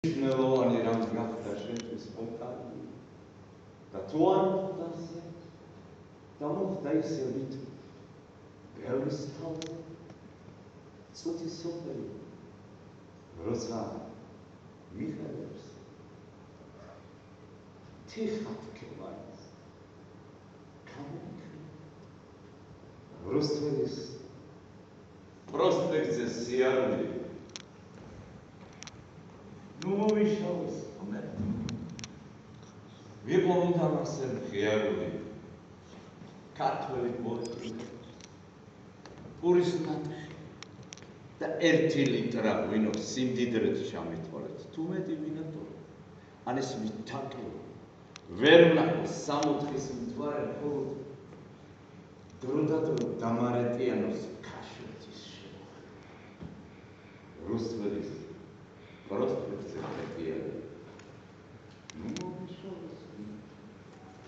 Meloni rang gafta šventus spontani. Da tu ar putase, da mofta iselit ბევრის თავზე ცოტი სოფელი როცა მიხარებს თიხად ქევანს გამიქრე როსტველის პროსპექტზე სიარული ნუ მოვიშალოს ღმერთი ვიყოლთან ასე მხიარული ქართველი პოეტი პურის ნათხი და 1 ლიტრა ღვინო სიმდიდრეთ ჩამეთვალეთ თუ მეტი ვინატო ან ეს მითაკე ვერ ვნახო 60-ის მთვარე მხოლოდ დროდადრო დამარეტიანოს ქაშვეთის შემოხება რუსთველის პროსპექტზე